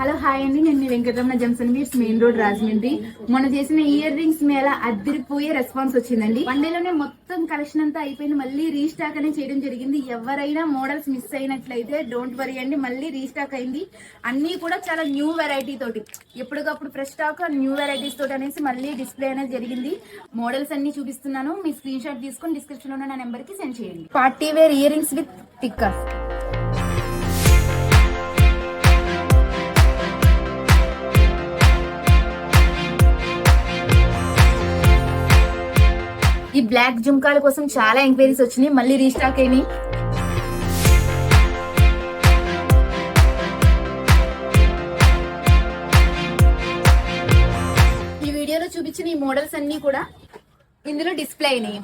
Hello hi అండి, నేను మీ Venkataramana junction beats main road Rajahmundry. మొన్న చేసిన ఇయర్ రింగ్స్ మేళ అదిరిపోయే రెస్పాన్స్ వచ్చిందండి. వన్ డేలోనే మొత్తం కలెక్షన్ అంతా అయిపోయింది. మళ్ళీ రీస్టాక్ అనేది చేయడం జరిగింది. ఎవరైనా మోడల్స్ మిస్ అయినట్లయితే డోంట్ వరీ అండి, మళ్ళీ రీస్టాక్ అయింది. అన్ని కూడా చాలా న్యూ వెరైటీ తోటి, ఎప్పటికప్పుడు ఫ్రెష్ స్టాక్ న్యూ వెరైటీస్ తోటి అనేసి మళ్ళీ డిస్ప్లే అనేది జరిగింది. మోడల్స్ అన్ని చూపిస్తున్నాను, మీ స్క్రీన్ షాట్ తీసుకొని డిస్క్రిప్షన్ లో ఉన్న నా నెంబర్ కి సెండ్ చేయండి. Party wear ear rings with tickers. ఈ బ్లాక్ జుంకాల కోసం చాలా ఎంక్వైరీస్ వచ్చినాయి, మళ్ళీ రీస్టాక్ అయినాయి. ఈ వీడియోలో చూపించిన ఈ మోడల్స్ అన్ని కూడా ఇందులో డిస్ప్లే అయినాయి.